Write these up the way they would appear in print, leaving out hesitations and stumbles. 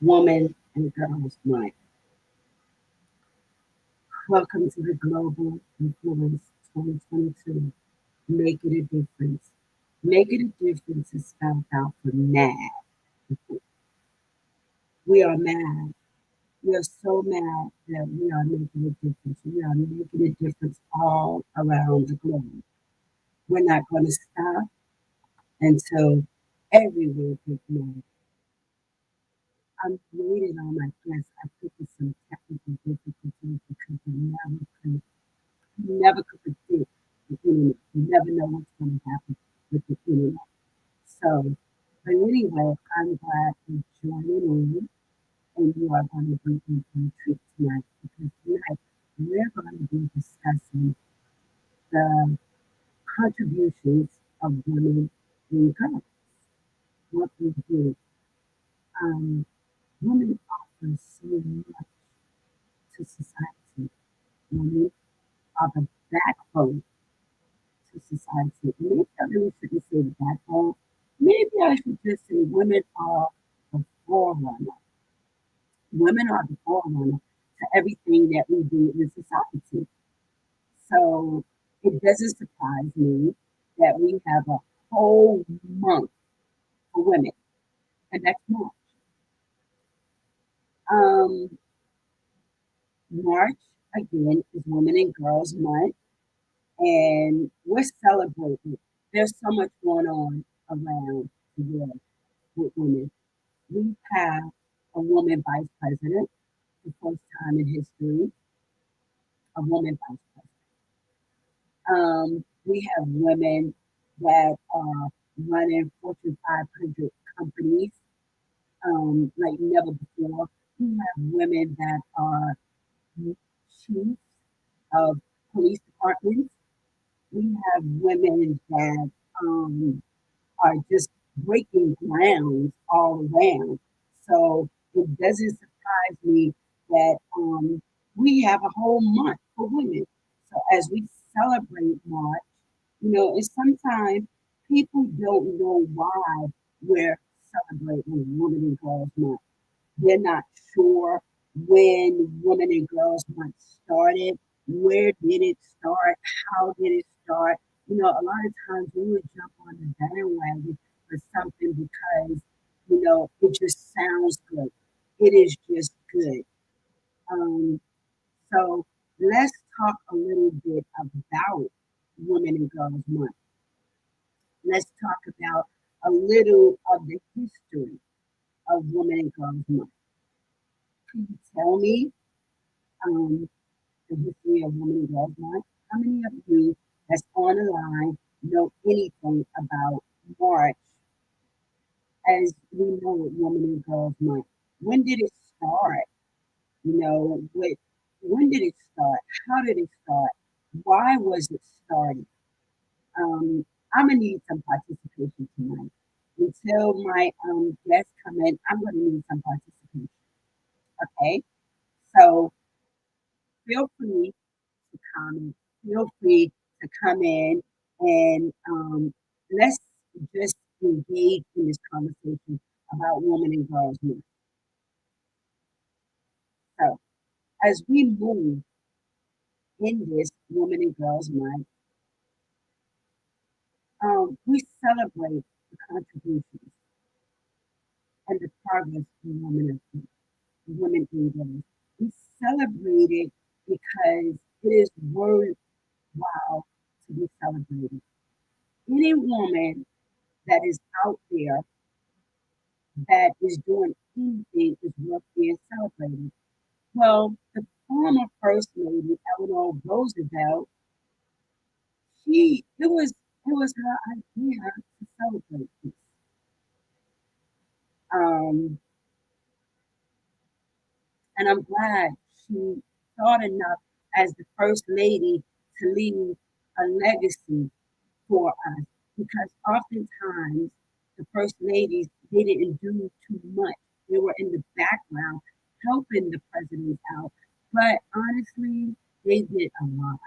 Woman and Girls Month. Welcome to the Global Influence 2022. Make it a difference. Make it a difference is spelled out for mad. We are mad. We are so mad that we are making a difference. We are making a difference all around the globe. We're not going to stop until everywhere gets mad. I'm waiting on my guests. I think it's some technical difficulties because you never could predict the internet. You never know what's going to happen with the internet. So, but anyway, I'm glad you're joining in and you are going to be in for a treat tonight because tonight we're going to be discussing the contributions of women in girls, what we do. Um, Women offer so much to society. Women are the backbone to society. Maybe I really shouldn't say backbone. Maybe I should just say women are the forerunner. Women are the forerunner to everything that we do in society. So it doesn't surprise me that we have a whole month for women, and that's March. Um, March again is Women and Girls Month, and we're celebrating. There's so much going on around the world with women. We have a woman vice president, the first time in history, a woman vice president. We have women that are running Fortune 500 companies like never before. We have women that are chiefs of police departments. We have women that are just breaking grounds all around. So it doesn't surprise me that we have a whole month for women. So as we celebrate March, and sometimes people don't know why we're celebrating Women and Girls Month. They're not sure when Women and Girls Month started. Where did it start? How did it start? A lot of times we would jump on the bandwagon for something because, it just sounds good. It is just good. Um, so let's talk a little bit about Women and Girls Month. Let's talk about a little of the history of Women and Girls Month. Can you tell me um, the history of Women and Girls Month? How many of you that's on the line know anything about March as we know it, Women and Girls Month? When did it start? When did it start? How did it start? Why was it started? Um, I'm gonna need some participation tonight. Until my guests come in, I'm gonna need some participation. Okay, so feel free to comment. Feel free to come in and let's just engage in this conversation about women and girls movement. So, as we move in this Women and Girls Month, we celebrate the contributions and the progress in women and girls. We celebrate it because it is worthwhile to be celebrated. Any woman that is out there that is doing anything is worth being celebrated. Well, the former First Lady, Eleanor Roosevelt, it was her idea to celebrate this. Um, and I'm glad she thought enough as the First Lady to leave a legacy for us because oftentimes the First Ladies they didn't do too much. They were in the background helping the presidents out. But honestly, they did a lot.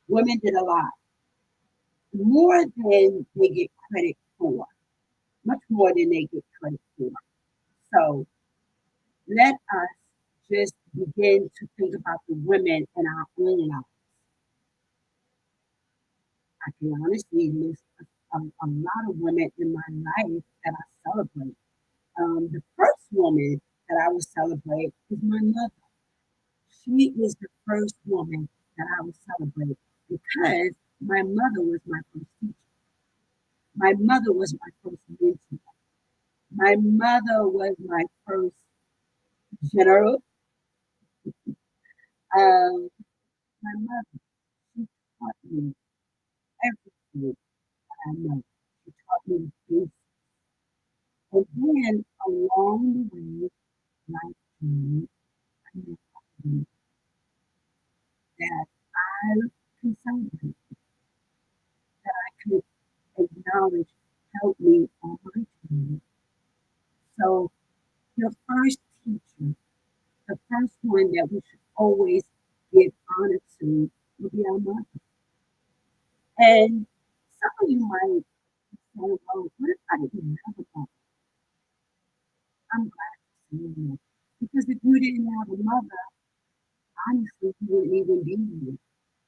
Women did a lot. More than they get credit for. Much more than they get credit for. So Let us just begin to think about the women in our own lives. I can honestly list a lot of women in my life that I celebrate. The first woman that I will celebrate is my mother. She is the first woman that I will celebrate because my mother was my first teacher. My mother was my first mentor. My mother was my first general. Um, my mother, she taught me everything I know. She taught me things. And then along the way, life came, I met somebody that I can celebrate, that I could acknowledge helped me on my journey. So your first teacher, the first one that we should always give honor to will be our mother. And some of you might say, well, what if I didn't have a mother? I'm glad you're saying that. Because if you didn't have a mother, honestly, you wouldn't even be here.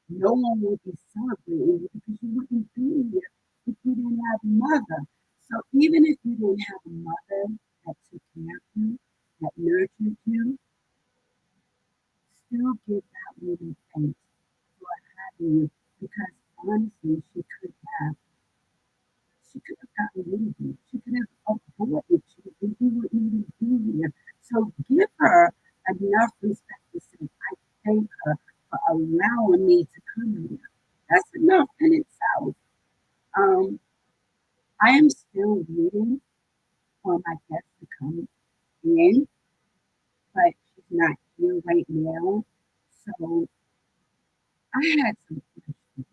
No one would be celebrating you because you wouldn't be here if you didn't have a mother. So even if you didn't have a mother that took care of you, that nurtured you, still give that woman thanks for having you because honestly, she could have gotten rid of you. She could have avoided you and you wouldn't even be here. So give her enough respect to say, I thank her for allowing me to come here. That's enough in itself. Um, I am still waiting for my guest to come in, but she's not here right now. So I had some questions.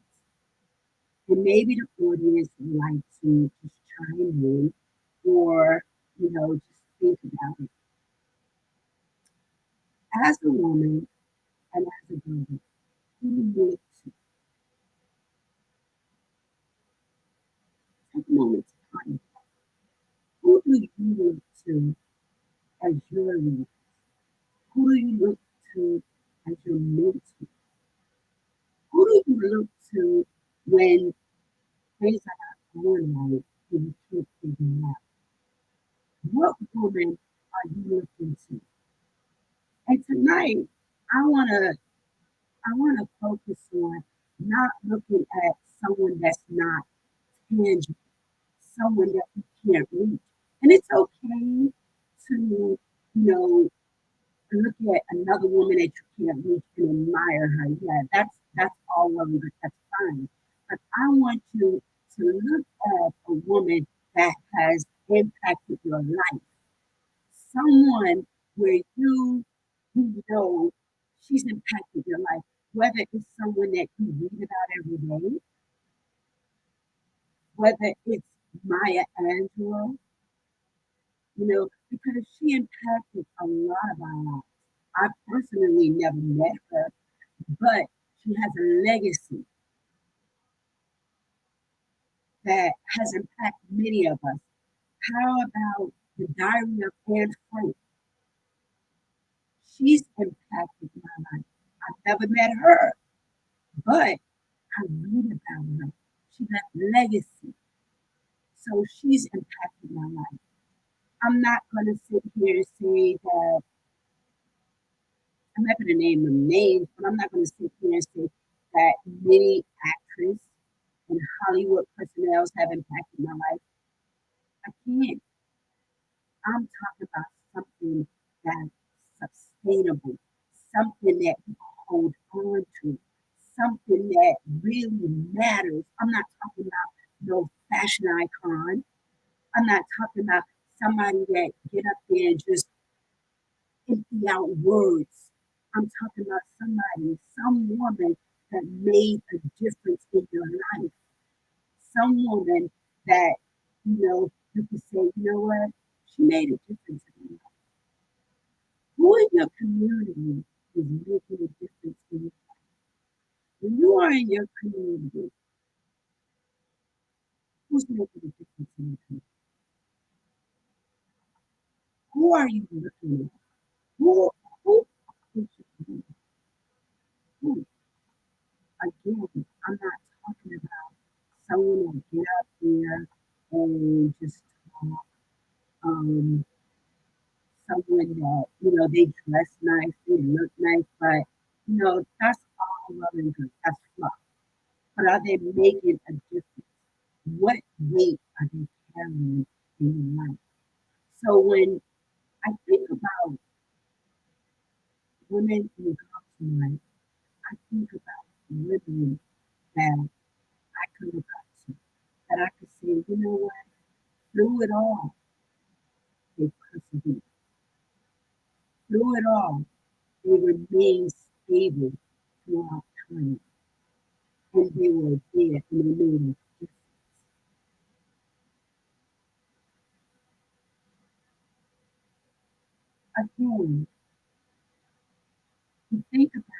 And maybe the audience would like to just chime in or, just think about it. As a woman and as a girl, who do you look to? Take a moment to find who do you look to as your leader? Who do you look to as your mentor? Who do you look to when things are not going right and you can't figure it out? What woman are you looking to? And tonight, I wanna I wanna focus on not looking at someone that's not tangible, someone that we can't reach. And it's okay to, look at another woman that you can't reach and admire her. Yeah, that's all well and good. That's fine. But I want you to look at a woman that has impacted your life. Someone where you know she's impacted your life. Whether it's someone that you read about every day, whether it's Maya Angelou, because she impacted a lot of our lives. I personally never met her, but she has a legacy that has impacted many of us. How about the Diary of Anne Frank? She's impacted my life. I've never met her, but I read about her. She left legacy. So she's impacted my life. I'm not going to sit here and say that I'm not going to name them names, but I'm not going to sit here and say that many actresses and Hollywood personnel have impacted my life. I can't. I'm talking about something that's sustainable, something that we hold on to, something that really matters. I'm not talking about no fashion icon. I'm not talking about somebody that get up there and just empty out words. I'm talking about somebody, some woman that made a difference in your life. Some woman that, you can say, you know what? She made a difference in my life. Who in your community is making a difference in your life? When you are in your community, who's making a difference in your community? Who are you looking at? Who, who, who, again, I'm not talking about someone that get out there and just talk, um, someone that, they dress nice, they look nice, but, that's all well and good. That's fluff. But are they making a difference? What weight are they carrying in your life? So when I think about women in God's life, I think about women that I could look up to, that I could say, you know what, through it all, they persevered. Through it all, they remained stable throughout time, and they were there and they made a difference. Again, you think about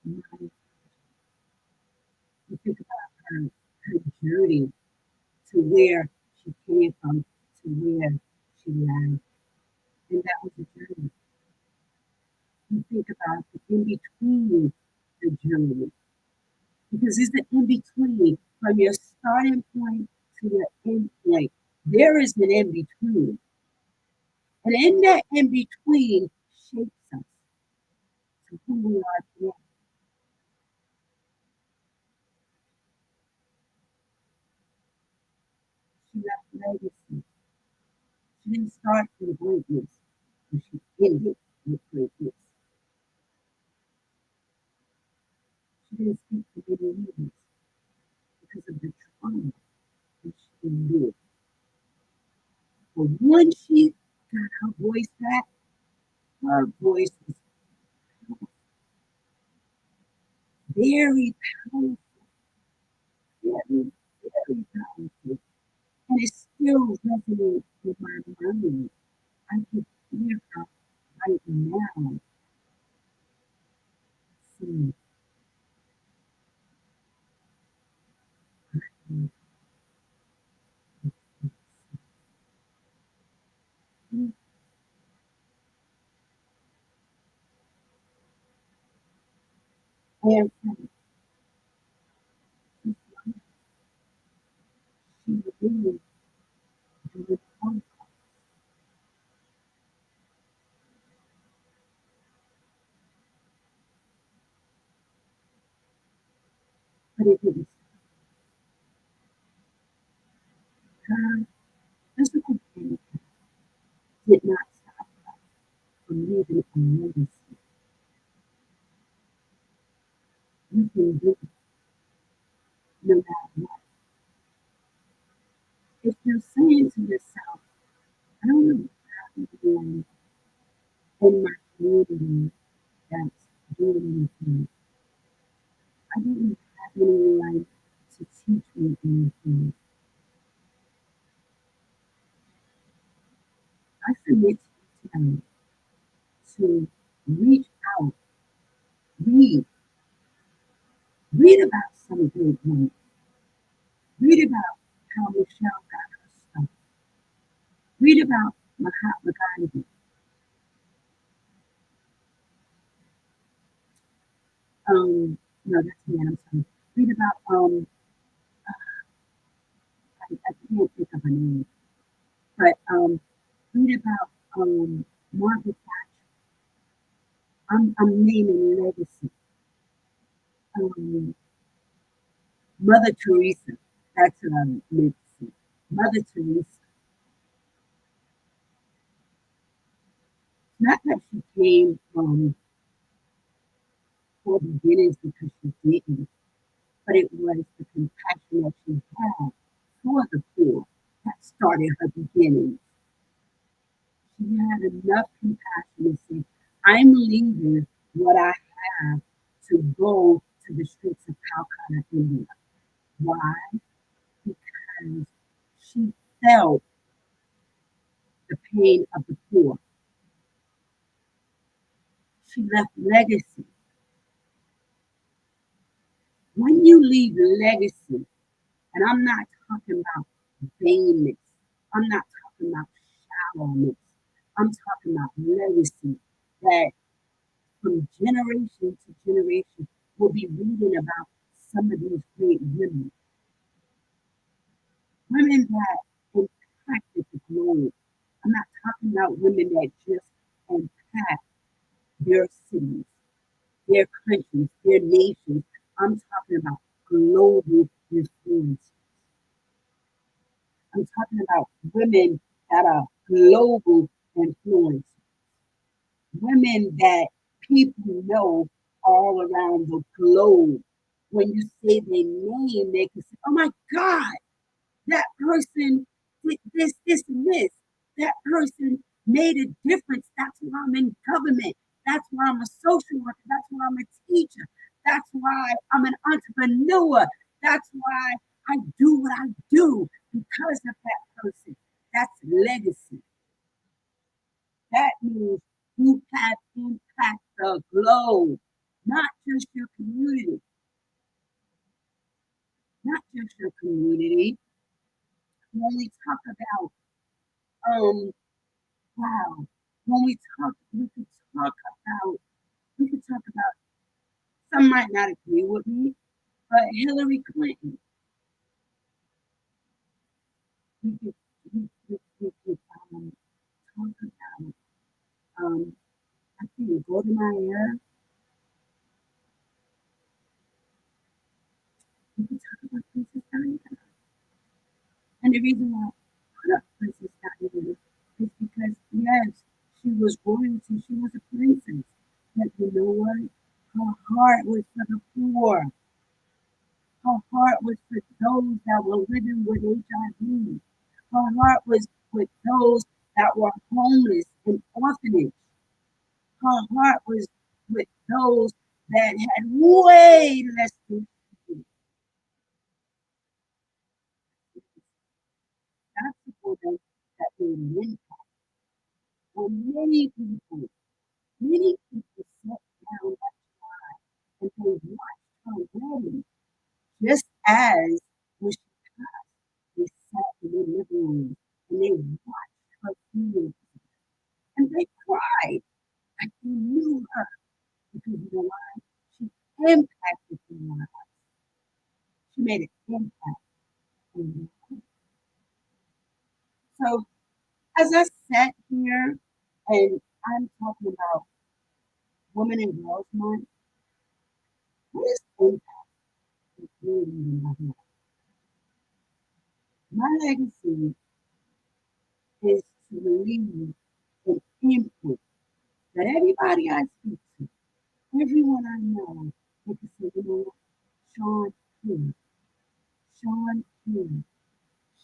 my, you think about her journey to where she came from to where she landed. And that was a journey. You think about the in between the journey. Because it's the in between from your starting point to your end point. There is an in between. And in that in between shapes us to who we are today. She left legacy. She didn't start with greatness, but she ended with greatness. She didn't speak to many leaders because of the trauma that she endured. But once she got her voice back, her voice was very powerful, very, very powerful. And it still resonates with my mind. I can hear her right now saying, and she really did it on, but it didn't. Her physical pain did not stop her from leaving a legacy. You can do it no matter what. If you're saying to yourself, I don't know how anyone in my community that's doing anything, I didn't have anyone to teach me anything. I submit to them to reach out, read, read about some great women, read about how Michelle got her stuff, read about Mahatma Gandhi. No, that's man, I'm sorry. Read about, I can't think of her name, but read about Margaret Thatcher. I'm naming legacy. Um, Mother Teresa. That's what I'm meant to say. Mother Teresa. Not that she came from poor beginnings because she didn't, but it was the compassion that she had for the poor that started her beginnings. She had enough compassion to say, I'm leaving what I have to go to the streets of Calcutta, India. Why? Because she felt the pain of the poor. She left legacy. When you leave legacy, and I'm not talking about vainness, I'm not talking about shallowness, I'm talking about legacy. that from generation to generation will be reading about some of these great women, women that impacted the globe. I'm not talking about women that just impact their cities, their countries, their nations. I'm talking about global influence. I'm talking about women that are global influence, women that people know all around the globe. When you say their name, they can say, "Oh my God, that person did this, and this. That person made a difference. That's why I'm in government. That's why I'm a social worker. That's why I'm a teacher. That's why I'm an entrepreneur. That's why I do what I do because of that person." That's legacy. That means you have impact the globe, not just your community, not just your community. When we talk about um wow, when we could talk about some might not agree with me, but Hillary Clinton, we could we could talk about um I think Golda Meir, we could talk about Princess Diana. And the reason why I put up Princess Diana is because, yes, she was royalty, she was a princess. But you know what? Her heart was for the poor. Her heart was for those that were living with HIV. Her heart was with those that were homeless and orphanage. Her heart was with those that had way less than she did. That's the woman that made an impact on many people sat down and they watched her wedding. Just as when she passed, they sat in their living room and they watched her funeral and they cried like they knew her because you know why? She impacted their lives. She made an impact on them. So as I sat here and I'm talking about Women and Girls Month, what is impact really in my life? My legacy is to leave an input that everybody I speak to, everyone I know, they can say, you know what, Sean King, Sean King,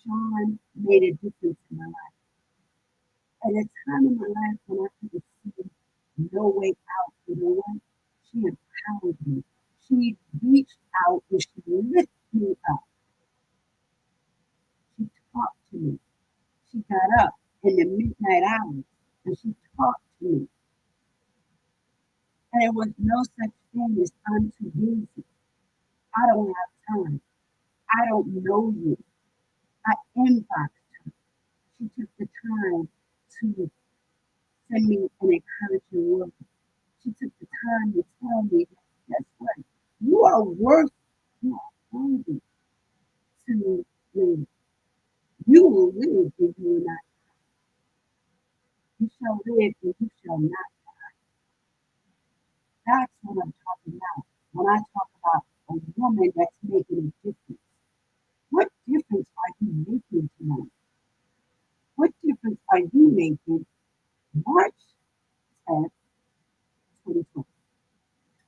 Sean made a difference in my life. At a time in my life when I couldn't see no way out, you know what? She empowered me. She reached out and she lifted me up. She talked to me. She got up in the midnight hours and she talked to me. And there was no such thing as I'm too busy. I don't have time. I don't know you. I inboxed her. She took the time to send me an encouraging word. She took the time to tell me, guess what? You are worth, you are worthy to live. You will live if you will not. You shall live and you shall not. That's what I'm talking about. When I talk about a woman that's making a difference. What difference are you making tonight? What difference are you making March 10th, 2020?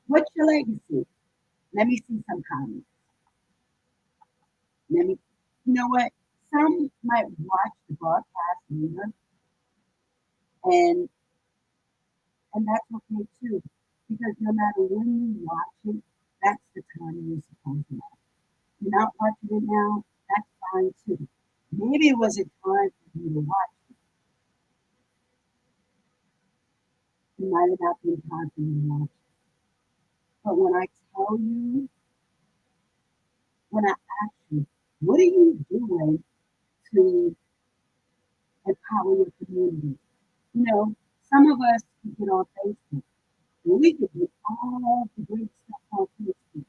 What's your legacy? Let me see some comments. Let me, you know what? Some might watch the broadcast later, and and that's okay too, because no matter when you watch it, that's the time you're supposed to watch. You're not watching it now, that's fine too. Maybe it was a time for you to watch it. It might have not been time for you to watch it. But when I tell you, when I ask you, what are you doing to empower your community? You know, some of us We get on Facebook. And we could do all the great stuff on Facebook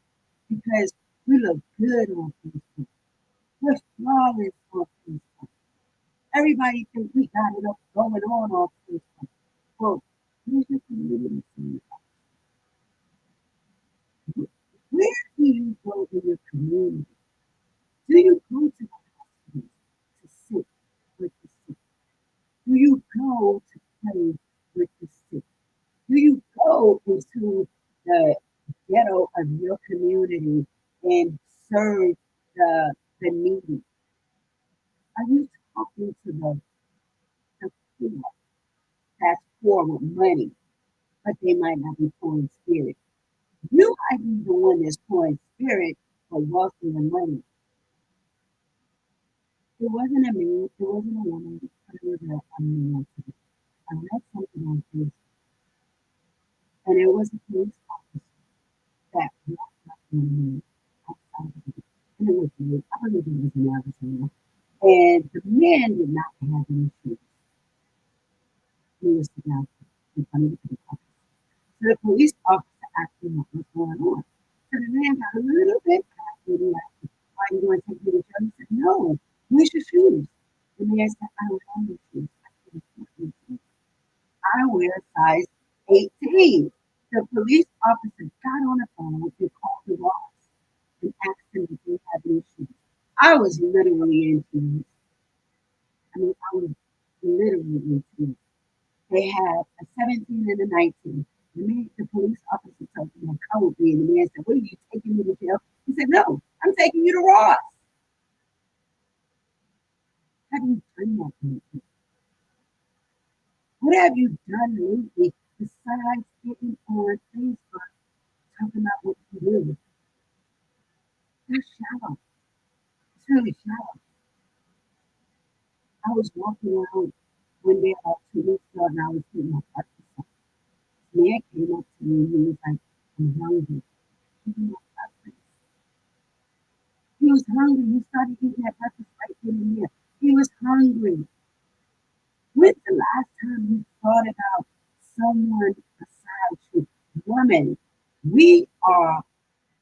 because we look good on Facebook. We're flawless on Facebook. Everybody thinks we got it up going on Facebook. Well, here's your community. Where do you go in your community? Do you go to the hospital to sit with the sick? Do you go to pray with the sick? Do you go into the ghetto of your community and serve the needy? Are you talking to the poor that's poor with money, but they might not be poor in spirit? You might be the one that's poor in spirit, but wealthy in money. It wasn't a man, it wasn't a woman, but it was a man. I read something on Facebook, and it was a police officer that walked up on me outside of it. And it was weird. I believe it was in Arizona. And the man did not have any shoes. He was sitting out in front of the police officer. So the police officer asked him what was going on. So the man got a little bit happy and asked, "Why are you going to take me to jail?" He said, "No, where's your shoes?" The man said, "I don't have any shoes. I can't afford any shoes. I wear a size 18." The police officer got on the phone and called the boss and asked him if they had any shoes. I was literally in tears. I mean, I was literally in tears. They had a 17 and a 19. The police officer told him to come with me, and the man said, "What are you taking me to jail?" He said, "No, I'm taking you to Ross." Have you done that lately? What have you done lately besides getting on Facebook talking about what you do? That's shallow. It's really shallow. I was walking around one day about 2 weeks ago, and I was eating my breakfast. Man came up to me and he was like, "I'm hungry." Give me my breakfast. He was hungry. He started eating that breakfast right then and there. He was hungry. When's the last time you thought about someone beside you? Women, we are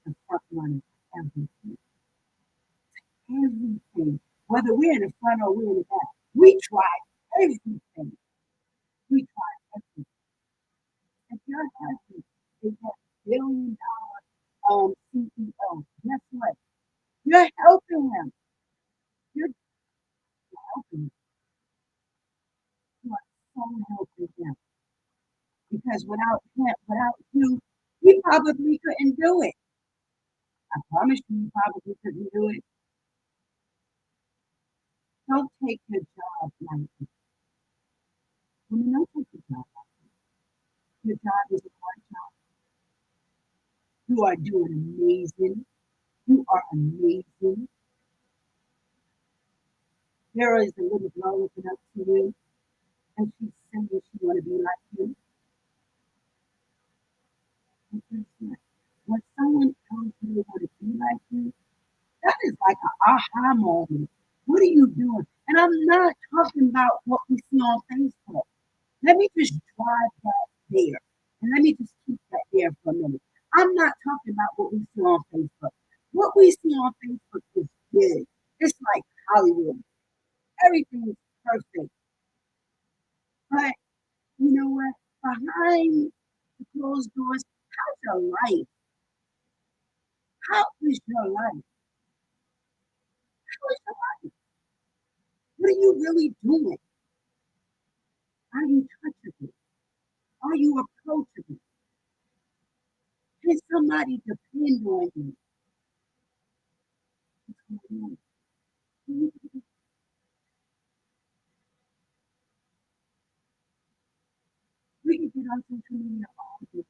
the front runners of everything. Everything. Whether we're in the front or we're in the back, we try everything. We try everything. If your husband is that $1 billion CEO, guess what? You're helping him. You're helping him. You are so helping him. Because without you, he probably couldn't do it. I promise you, he probably couldn't do it. Don't take your job lightly. I mean, don't take your job lightly. Your job is a hard job. You are doing amazing. You are amazing. There is a little girl looking up to you, and she's saying she want to be like you. And guess what? When someone tells you they want to be like you, that is like an aha moment. What are you doing? And I'm not talking about what we see on Facebook. Let me just drive that there. And let me just keep that there for a minute. I'm not talking about what we see on Facebook. What we see on Facebook is good. It's like Hollywood. Everything is perfect. But you know what? Behind the closed doors, how's your life? How is your life? How is your life? What are you really doing? Are you touchable? Are you approachable? Can somebody depend on you? What's going on? We can get on social media all day.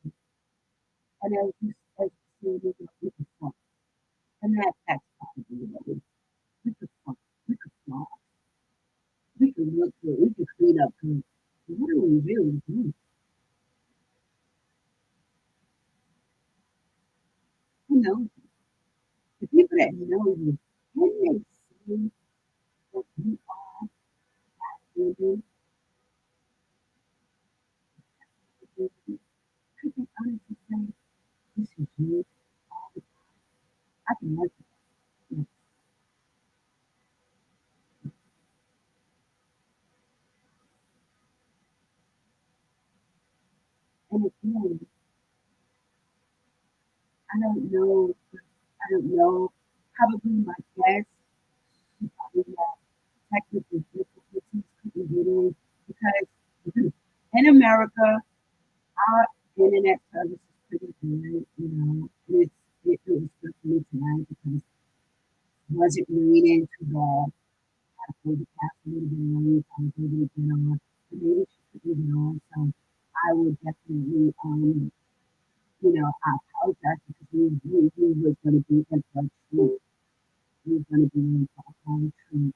And as you said, we could funk. And that's probably what it is. We could funk. We could funk. We could look good. We could clean up good. What are we really doing? Who knows? The people that know you, can they see that you are living opportunity, I can honestly say, this is you. I can work with it. And again, I don't know, probably my guess, she probably had technical difficulties couldn't get in because in America, our internet service is pretty good, it was good for me tonight because it wasn't raining too bad. I pulled the cast a little bit late, I was able to get on, but maybe she couldn't get on, so I would definitely, I apologize because we was going to be in for a treat. We were going to be in for a home treat.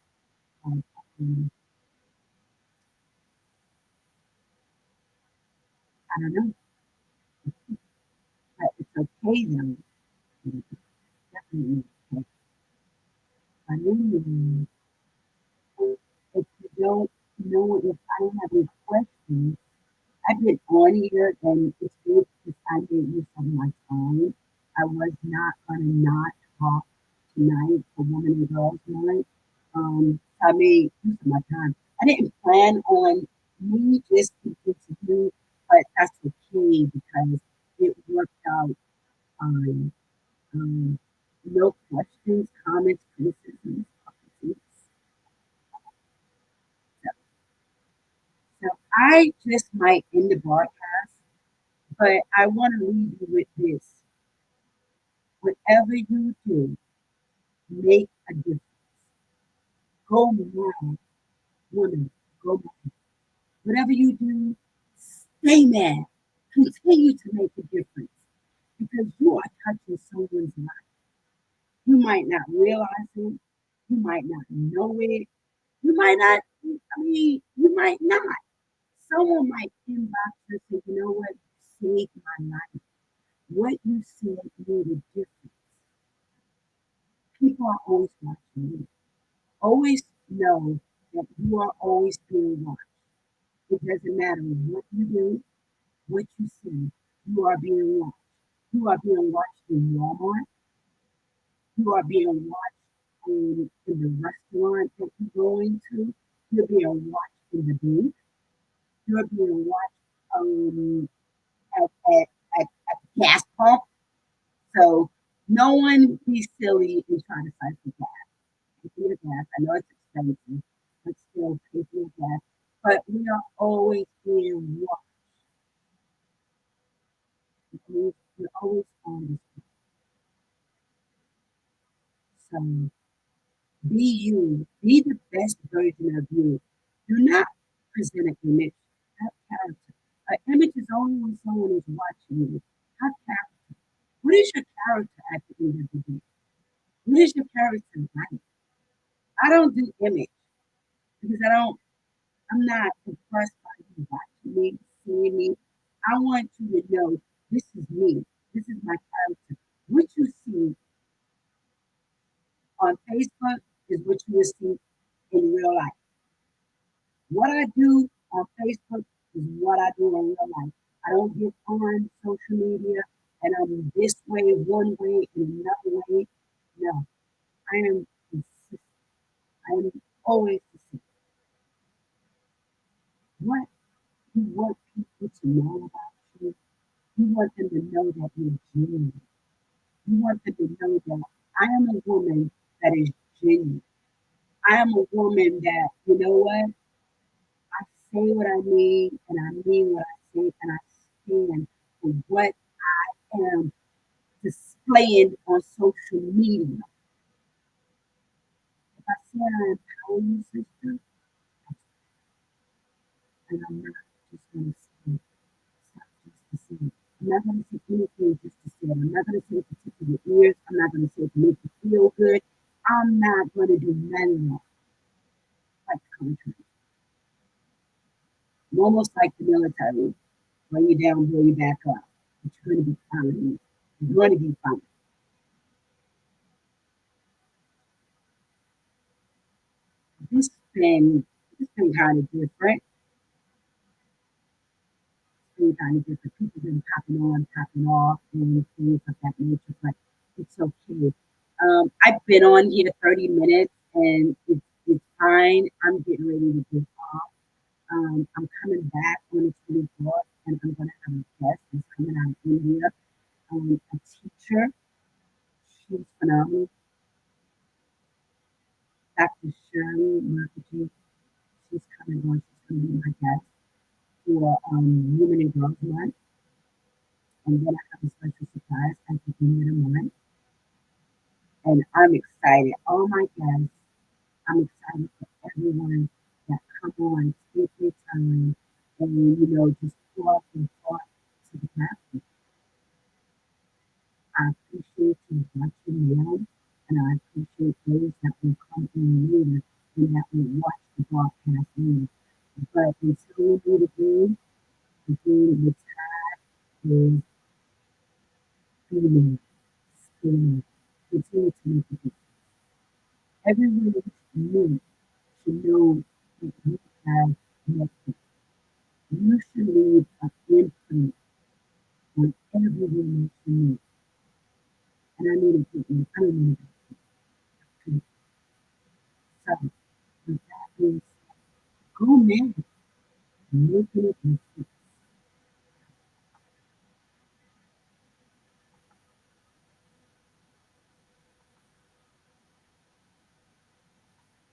Like, um, I don't know, but it's okay though. It's definitely okay. But anyway, if you don't know if I have any questions, I've been on here and it's good because I did use some of my time. I was not gonna not talk tonight for Women and Girls Night. I made use of my time. I didn't plan on me just speaking to you, but that's okay because it worked out fine. Um, no questions, comments, criticisms, critiques. So, so I just might end the broadcast, but I want to leave you with this. Whatever you do, make a difference. Go mad, woman. Go mad. Whatever you do, stay mad. Continue to make a difference because you are touching someone's life. You might not realize it. You might not know it. You might not, you might not. Someone might inbox you and say, you know what? You saved my life. What you said made a difference. People are always watching you. Always know that you are always being watched. It doesn't matter what you do, what you say, you are being watched. You are being watched in Walmart. You are being watched in the restaurant that you go into. You're being watched in the bank. You're being watched at, at, at the gas pump. So no one be silly and try to cipher gas. Pay for your gas. I know it's expensive, but still pay for your gas. But we are always being watched. We're always on this. So be you. Be the best version of you. Do not present an image. Have character. An image is only when someone is watching you. Have character. What is your character at the end of the day? What is your character like? I don't do image because I'm not impressed by you watching me, seeing me. I want you to know this is me. This is my character. What you see on Facebook is what you will see in real life. What I do on Facebook is what I do in real life. I don't get on social media and I'm this way, one way, and another way. No, I am consistent. I am always consistent. What you want people to know about you, you want them to know that you're genuine. You want them to know that I am a woman that is genuine. I am a woman that, you know what? I say what I mean and I mean what I say and I stand for what I am displaying on social media. If I say I empower you, sister, and I'm not just going to say it's not just to say it. I'm not going to say anything just to say it. I'm not going to say it to tickle your ears. I'm not going to say it to make you feel good. I'm not going to do none of that. Like contrary. I'm almost like the military. Bring you down, blow you back up. But you're going to be fine. You're going to be fine. This been this been kind of different. It's really kind of different. People been popping on, popping off, and things of that nature, but it's okay. I've been on here 30 minutes and it's fine. I'm getting ready to get off. I'm coming back on the 24th and I'm going to have a guest that's coming out of India, a teacher. She's phenomenal. Dr. Shirley Mukherjee. She's coming on. She's going to be my guest for Women and Girls Month. And then I have a special surprise at the end of the month. And I'm excited. Oh my gosh. I'm excited for everyone that come on, take their time, and just pour out their thoughts to the platform. I appreciate you watching now, and I appreciate those that will come in later and that will watch the broadcast later. But until we meet again, the time is feeling, scared. Continue to make it. Everyone that you should know that you have nothing. You should leave an imprint on everyone that you meet. And I need to get I don't need to. So, with that being said, go man, make it a